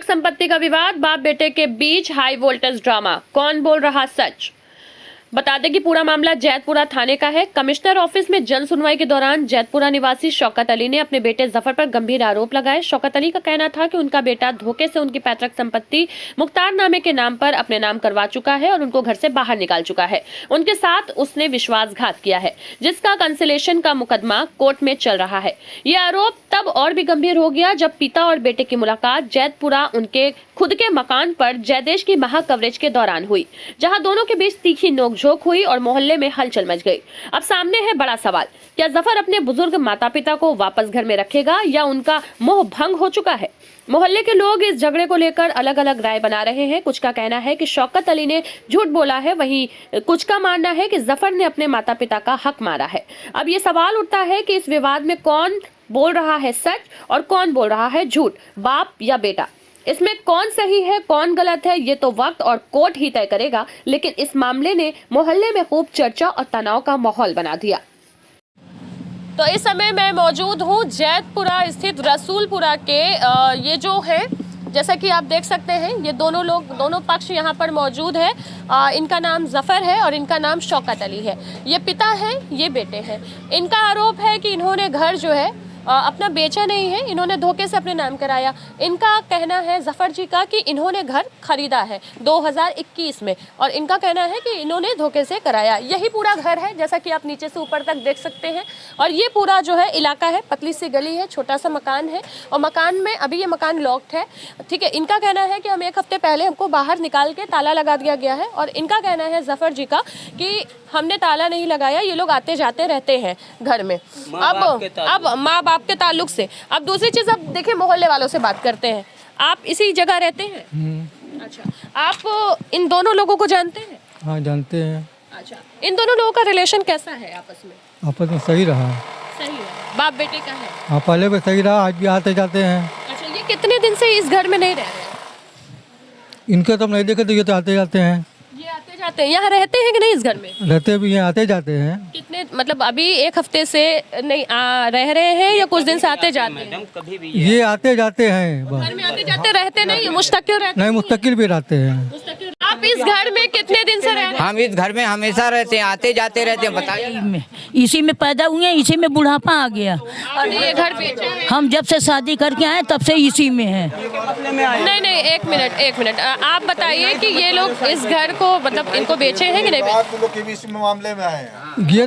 संपत्ति का विवाद, बाप बेटे के बीच हाई वोल्टेज ड्रामा, कौन बोल रहा सच। बता दें कि पूरा मामला जैतपुरा थाने का है। कमिश्नर ऑफिस में जन सुनवाई के दौरान जैतपुरा निवासी शौकत अली ने अपने बेटे जफर पर गंभीर आरोप लगाए। शौकत अली का कहना था कि उनका बेटा धोखे से उनकी पैतृक संपत्ति मुख्तारनामे के नाम पर अपने नाम करवा चुका है और उनको घर से बाहर निकाल चुका है। उनके साथ उसने विश्वासघात किया है, जिसका कैंसिलेशन का मुकदमा कोर्ट में चल रहा है। ये आरोप तब और भी गंभीर हो गया जब पिता और बेटे की मुलाकात जैतपुरा उनके खुद के मकान पर जयदेश की महा कवरेज के दौरान हुई, जहां दोनों के बीच तीखी नोकझोंक हुई और मोहल्ले में हलचल मच गई। अब सामने है बड़ा सवाल, क्या जफर अपने बुजुर्ग माता पिता को वापस घर में रखेगा या उनका मोह भंग हो चुका है। मोहल्ले के लोग इस झगड़े को लेकर अलग अलग राय बना रहे हैं। कुछ का कहना है कि शौकत अली ने झूठ बोला है, वहीं कुछ का मानना है कि जफर ने अपने माता पिता का हक मारा है। अब ये सवाल उठता है कि इस विवाद में कौन बोल रहा है सच और कौन बोल रहा है झूठ, बाप या बेटा। इसमें कौन सही है कौन गलत है ये तो वक्त और कोर्ट ही तय करेगा, लेकिन इस मामले ने मोहल्ले में खूब चर्चा और तनाव का माहौल बना दिया। तो इस समय मैं मौजूद हूँ जैतपुरा स्थित रसूलपुरा के ये जो है, जैसा कि आप देख सकते हैं, ये दोनों पक्ष यहाँ पर मौजूद है। इनका नाम जफर है और इनका नाम शौकत अली है। ये पिता है, ये बेटे हैं। इनका आरोप है कि इन्होंने घर जो है अपना बेचा नहीं है, इन्होंने धोखे से अपने नाम कराया। इनका कहना है जफर जी का कि इन्होंने घर खरीदा है 2021 में और इनका कहना है कि इन्होंने धोखे से कराया। यही पूरा घर है, जैसा कि आप नीचे से ऊपर तक देख सकते हैं। और ये पूरा जो है इलाका है, पतली सी गली है, छोटा सा मकान है और मकान में अभी ये मकान लॉक्ड है। ठीक है, इनका कहना है कि हम 1 हफ्ते पहले हमको बाहर निकाल के ताला लगा दिया गया है और इनका कहना है जफर जी का कि हमने ताला नहीं लगाया, ये लोग आते जाते रहते हैं घर में। अब माँ बाप के ताल्लुक से अब दूसरी चीज, अब देखिए मोहल्ले वालों से बात करते हैं। आप इसी जगह रहते हैं? अच्छा, आप इन दोनों लोगों को जानते हैं? हाँ, जानते हैं। अच्छा, इन दोनों लोगों का रिलेशन कैसा है आपस में? आपस में सही रहा। सही है, बाप बेटे का है। हाँ, पहले भी सही रहा, आज भी आते जाते हैं। अच्छा, ये कितने दिन से इस घर में नहीं रह रहे? इनके तो नहीं देखे तो ये तो आते जाते हैं। ये आते जाते हैं, यहाँ रहते हैं कि नहीं? इस घर में रहते भी हैं, आते जाते हैं। कितने, मतलब अभी 1 हफ्ते से नहीं रह रहे हैं या कुछ दिन से आते जाते हैं? कभी भी ये आते जाते हैं, घर में आते जाते रहते नहीं, मुस्तकिल रहते नहीं, मुस्तकिल भी रहते हैं। आप इस घर में कितने दिन से रह रहे हैं? हम इस घर में हमेशा रहते हैं, आते जाते रहते हैं। बताइए, इसी में पैदा हुए हैं, इसी में बुढ़ापा आ गया। और ये घर बेचा है? हम जब से शादी करके आए तब से इसी में है। नहीं, एक मिनट, आप बताइए कि ये लोग इस घर को, मतलब इनको बेचे हैं कि नहीं बेचे? लोग के बीच में मामले में आए हैं। ये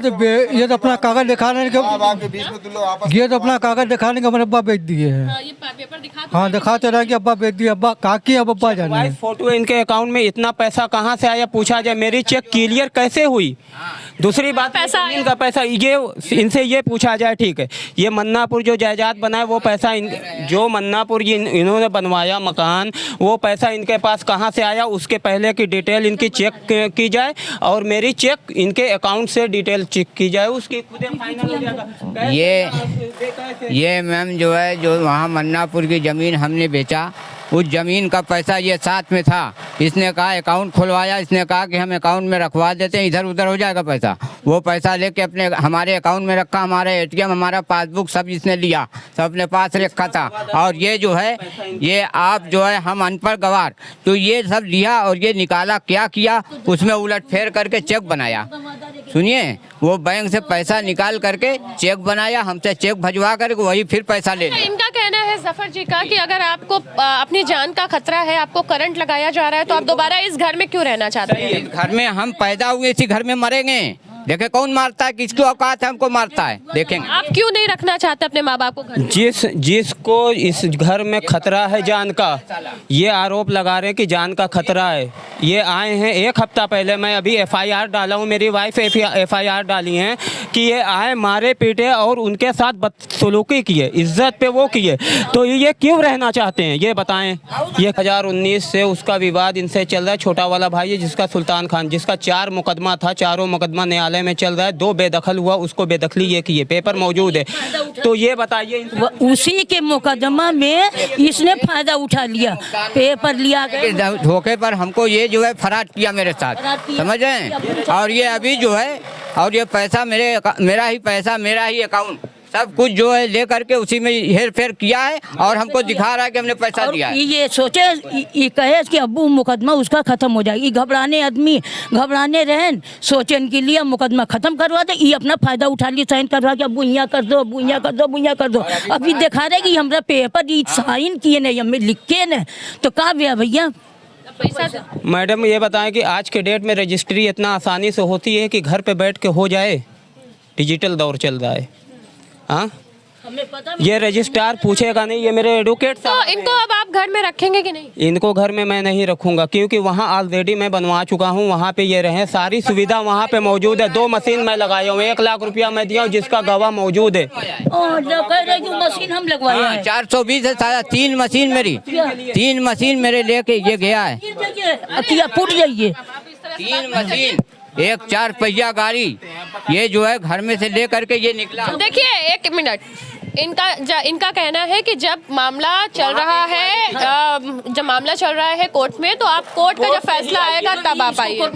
तो अपना कागज दिखाने के बीच में तुम लोग आपस ये तो अपना कागज दिखाने के हमारे अब्बा बेच दिए हैं। ये पेपर दिखा। हाँ, दिखाते रहे कि अब्बा बेच दिए, अब्बा काकी, अब अब्बा जाने। फोटो इनके अकाउंट में इतना पैसा कहाँ से आया पूछा जाए, मेरी चेक क्लियर कैसे हुई। दूसरी बात, पैसा इनका पैसा ये इनसे ये पूछा जाए, ठीक है, ये मन्नापुर जो जायदाद बनाए वो पैसा जो मन्नापुर इन्होंने बनवाया मकान, वो पैसा इनके पास कहाँ से आया, उसके पहले की डिटेल इनकी चेक की जाए और मेरी चेक इनके अकाउंट से डिटेल चेक की जाए, उसकी खुद फाइनल हो जाएगा। ये मैम जो है, जो वहाँ मन्नापुर की ज़मीन हमने बेचा, उस ज़मीन का पैसा ये साथ में था। इसने कहा अकाउंट खुलवाया, इसने कहा कि हम अकाउंट में रखवा देते हैं, इधर उधर हो जाएगा पैसा। वो पैसा लेके अपने हमारे अकाउंट में रखा, हमारा एटीएम, हमारा पासबुक सब इसने लिया, सब अपने पास रखा था। और ये जो है, ये आप जो है, हम अनपढ़ गवार, तो ये सब लिया और ये निकाला, क्या किया उसमें उलट फेर करके चेक बनाया। सुनिए, वो बैंक से पैसा निकाल करके चेक बनाया, हमसे चेक भजवा करके वही फिर पैसा ले लिया। इनका कहना है जफर जी का कि अगर आपको अपनी जान का खतरा है, आपको करंट लगाया जा रहा है, तो आप दोबारा इस घर में क्यों रहना चाहते हैं? इस घर में हम पैदा हुए, इसी घर में मरेंगे। देखे कौन मारता है, किसकी औकात है हमको मारता है, देखेंगे। आप क्यों नहीं रखना चाहते अपने माँ बाप को घर में? जिसको इस घर में खतरा है जान का, ये आरोप लगा रहे हैं कि जान का खतरा है। ये आए हैं 1 हफ्ता पहले, मैं अभी FIR डाला हूँ, मेरी वाइफ FIR डाली है कि ये आए, मारे पीटे और उनके साथ बदसलूकी किए, इज्जत पे वो किए। तो ये क्यों रहना चाहते हैं ये बताएं। ये 2019 से उसका विवाद इनसे चल रहा है। छोटा वाला भाई है जिसका सुल्तान खान, जिसका 4 मुकदमा था, चारों मुकदमा न्यायालय में चल रहा है। 2 बेदखल हुआ, उसको बेदखली ये की, पेपर मौजूद है। तो ये बताइए, उसी के मुकदमा में इसने फायदा उठा लिया, पेपर लिया, धोखे पर हमको ये जो है फराड किया मेरे साथ, समझ रहे हैं। और ये अभी जो है, और ये पैसा मेरा ही पैसा, मेरा ही अकाउंट सब कुछ जो है ले करके उसी में हेर फेर किया है और हमको दिखा रहा है कि हमने पैसा और दिया है। ये सोचे ये कहे कि अब्बू मुकदमा उसका खत्म हो जाएगा, ये घबराने आदमी घबराने रहन सोचे इनके लिए मुकदमा खत्म करवा दे, ये अपना फायदा उठा लिए साइन करवा के अब्बू यहाँ कर दो, अब्बू यहाँ कर दो, अब्बू यहाँ कर दो। अभी दिखा रहे कि हमारा पेपर ये साइन किए नहीं, हमें लिख के न तो का भैया भैया पैसा मैडम ये बताएं कि आज के डेट में रजिस्ट्री इतना आसानी से होती है कि घर पे बैठ के हो जाए, डिजिटल दौर चल रहा है। हाँ, हमें पता ये रजिस्ट्रार पूछेगा नहीं, ये मेरे एडवोकेट तो साहब इनको अब आप घर में रखेंगे कि नहीं? इनको घर में मैं नहीं रखूंगा क्योंकि वहाँ ऑलरेडी मैं बनवा चुका हूँ, वहाँ पे ये रहे, सारी सुविधा वहाँ पे मौजूद है। 2 मशीन मैं लगाया हूँ, 1 लाख रुपया मैं दिया हूँ जिसका गवाह मौजूद है। जो कह रहे कि मशीन हम लगवाया है 420 है सारा, 3 मशीन मेरी, 3 मशीन मेरे लेके ये गया है। अतिया फूट जाइए 3 मशीन, 1 4 पहिया गाड़ी, ये जो है घर में से ले करके ये निकला। देखिए 1 मिनट, इनका कहना है कि जब मामला चल रहा है कोर्ट में, तो आप कोर्ट का जब फैसला आएगा तब आप आइए।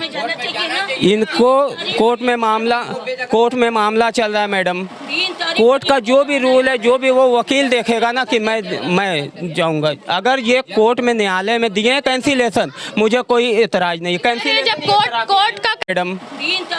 इनको कोर्ट में मामला चल रहा है मैडम। कोर्ट का जो भी रूल है, जो भी वो वकील देखेगा ना कि मैं जाऊंगा। अगर ये कोर्ट में न्यायालय में दिए कैंसिलेशन, मुझे कोई एतराज नहीं। कैंसिलेशन जब कोर्ट का मैडम,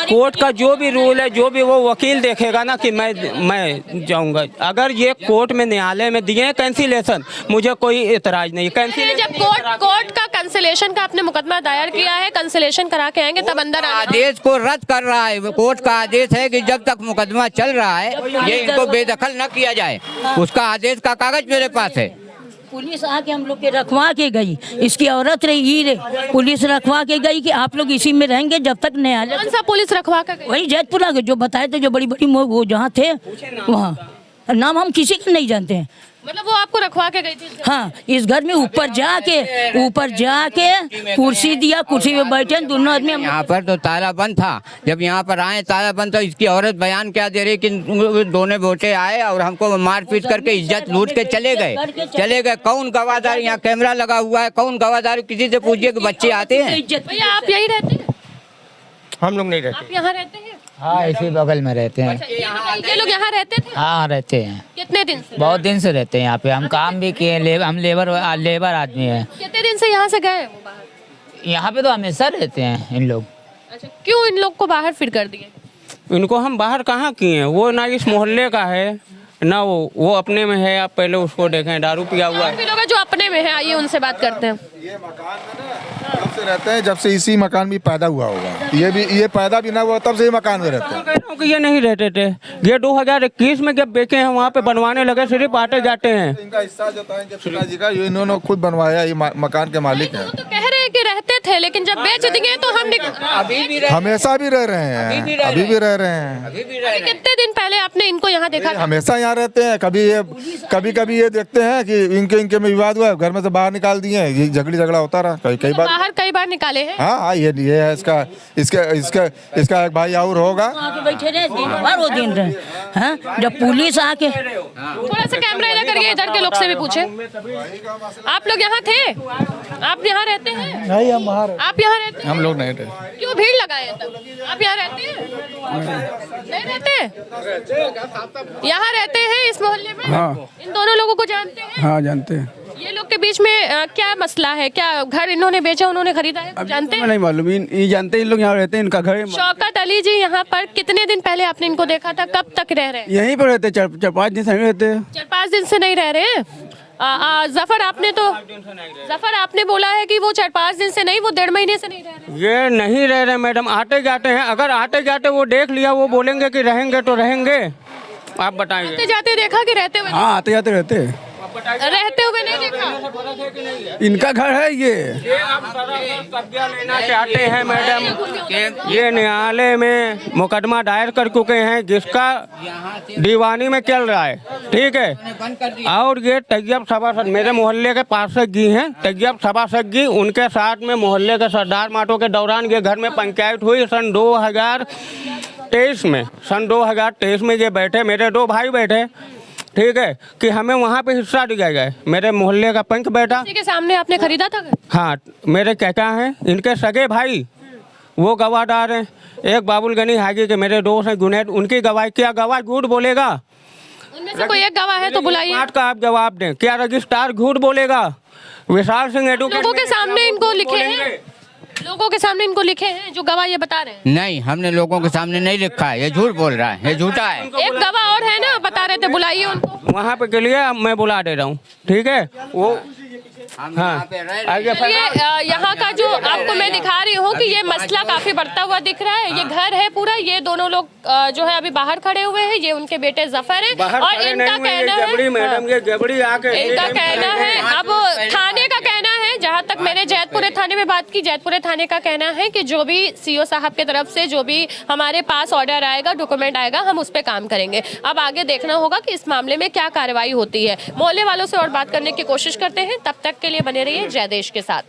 कोर्ट का जो भी रूल है, जो भी वो वकील देखेगा ना कि मैं जाऊंगा। अगर ये कोर्ट में न्यायालय में दिए कैंसिलेशन, मुझे कोई एतराज नहीं। जब कोर्ट का कैंसिलेशन का आपने मुकदमा दायर किया है, कैंसिलेशन करा के आएंगे तब अंदर आना। आदेश को रद्द कर रहा है कोर्ट का आदेश है कि जब तक मुकदमा चल रहा है ये इनको बेदखल न किया जाए, उसका आदेश का कागज मेरे पास है। पुलिस आके हम लोग के रखवा के गई, इसकी औरत रही, पुलिस रखवा के गई कि आप लोग इसी में रहेंगे जब तक न्यायालय। कौन सा पुलिस रखवा कर गई? वही जैतपुरा के जो बताए थे, जो बड़ी बड़ी वो जहाँ थे वहाँ, नाम हम किसी का नहीं जानते हैं। मतलब वो आपको रखवा के गई थी? हाँ, इस घर में ऊपर जाके कुर्सी दिया, कुर्सी में बैठे दोनों आदमी। यहाँ पर तो ताला बंद था, जब यहाँ पर आए ताला बंद, तो इसकी औरत बयान क्या दे रही कि दोनों बेटे आए और हमको मारपीट करके इज्जत लूट के चले गए। कौन गवाहदार? यहाँ कैमरा लगा हुआ है, कौन गवाहदार? किसी से पूछिए कि बच्चे आते हैं। भैया आप यही रहते हैं? हम लोग नहीं रहते। आप यहाँ रहते हैं? हाँ, इसी बगल में रहते हैं। ये लोग यहाँ रहते थे? हाँ, रहते हैं। कितने दिन से? बहुत दिन से रहते हैं यहाँ पे। हम काम भी किए, हम लेबर आदमी हैं। कितने दिन से यहाँ से गए वो बाहर? यहाँ पे तो हमेशा रहते हैं इन लोग। अच्छा, क्यों इन लोग को बाहर फिर कर दिए? इनको हम बाहर कहाँ किए हैं, वो ना इस मोहल्ले का है ना वो अपने में है। आप पहले उसको देखें, दारू पिया हुआ है। लोग जो अपने में है, आइए उनसे बात करते हैं। ये मकान में ना जब से रहते हैं, जब से इसी मकान में पैदा हुआ होगा, ये पैदा भी ना हुआ तब से ये मकान में रहते हैं। कह रहा हूं कि ये नहीं रहते थे, ये 2021 में जब बेचे हैं वहाँ पे बनवाने लगे, सिर्फ आते जाते हैं। इनका हिस्सा जो था इनके पिताजी का, ये इन्होंने खुद बनवाया, ये मकान के मालिक है। वो तो कह रहे हैं कि रहते थे, लेकिन जब बेच दिए तो हम हमेशा भी रह रहे हैं, अभी भी रह रहे हैं। कितने दिन पहले आपने इनको यहाँ देखा? हमेशा यहाँ रहते हैं। कभी ये देखते हैं कि इनके में विवाद हुआ, घर में से बाहर निकाल दिए, ये झगड़ा होता रहा कई बार। बाहर कई बार निकाले हैं। हाँ, ये है इसका एक भाई और होगा। बैठे रहे दिन भर, वो दिन रहे। हाँ, जब पुलिस आके थोड़ा सा कैमरा इधर करिए, इधर के लोग से भी पूछे। आप लोग यहाँ थे? आप यहाँ रहते हैं? नहीं, हम बाहर। आप यहाँ रहते हैं? हम लोग नहीं रहते। क्यों भीड़ लगाए तब? आप यहाँ रहते हैं? नहीं रहते? यहाँ रहते हैं इस मोहल्ले में? हाँ। इन दोनों लोगों को जानते हैं? हाँ, जानते हैं। ये लोग के बीच में क्या मसला है? क्या घर इन्होंने बेचा, उन्होंने खरीदा है? जानते हैं? नहीं मालूम, ये जानते हैं, इन लोग यहाँ रहते हैं, इनका घर है। शौकत अली जी, यहाँ पर कितने दिन पहले आपने इनको देखा था? कब तक रह रहे हैं? यहीं पर रहते, 4-5 दिन से नहीं रहते। 4-5 दिन से नहीं रह रहे हैं। जफर आपने बोला है कि वो 4-5 दिन से नहीं, वो 1.5 महीने से नहीं रह रहे। ये नहीं रह रहे मैडम, आते जाते हैं। अगर आते जाते वो देख लिया, वो बोलेंगे कि रहेंगे तो रहेंगे। आप बताइए। आते जाते देखा कि रहते हुए? हाँ, आते जाते रहते। रहते हुए नहीं देखा। इनका घर है ये। कब्जा लेना चाहते हैं मैडम। ये न्यायालय में मुकदमा दायर कर चुके हैं, जिसका दीवानी में चल रहा है, ठीक है। और ये तैयब सभासद मेरे मोहल्ले के पार्षद जी हैं, तैयब सभासद जी, उनके साथ में मोहल्ले के सरदार माटो के दौरान ये घर में पंचायत हुई सन 2023 में। सन 2023 में ये बैठे, मेरे 2 भाई बैठे, ठीक है, कि हमें वहाँ पे हिस्सा दिया जाए। मेरे मोहल्ले का पंच बैठा। के सामने आपने खरीदा था? हाँ, मेरे चाचा हैं, इनके सगे भाई वो गवाहदार हैं। एक बाबुल गनी हाजी के मेरे दोस्त हैं जुनैद, उनकी गवाही। क्या गवाह झूठ बोलेगा? में से कोई एक गवाह है तो बुलाइए। बात का आप जवाब दें, क्या रजिस्ट्रार झूठ बोलेगा? विशाल सिंह एडवोकेट लोगों के सामने इनको लिखे हैं, लोगों के सामने इनको लिखे हैं जो गवाह ये बता रहे हैं। नहीं, हमने लोगों के सामने नहीं लिखा है, ये झूठ बोल रहा है, ये झूठा है। एक गवाह और है ना, बता रहे थे, बुलाइए उनको। वहाँ पे के लिए मैं बुला दे रहा हूँ, ठीक है? वो हाँ, चलिए, यहाँ का जो आपको मैं दिखा रही हूँ कि ये मसला काफी बढ़ता हुआ दिख रहा है। ये घर है पूरा, ये दोनों लोग जो है अभी बाहर खड़े हुए हैं, ये उनके बेटे जफर हैं और इनका कहना है, मैडम ये गबड़ी आके इनका कहना है, अब थाने का कहना है, जहाँ तक मैंने जैतपुरे थाने में बात की, जैतपुरे थाने का कहना है कि जो भी सीओ साहब की तरफ से जो भी हमारे पास ऑर्डर आएगा, डॉक्यूमेंट आएगा, हम उस पर काम करेंगे। अब आगे देखना होगा कि इस मामले में क्या कार्रवाई होती है। मोहल्ले वालों से और बात करने की कोशिश करते हैं, तब तक के लिए बने रहिए जय देश के साथ।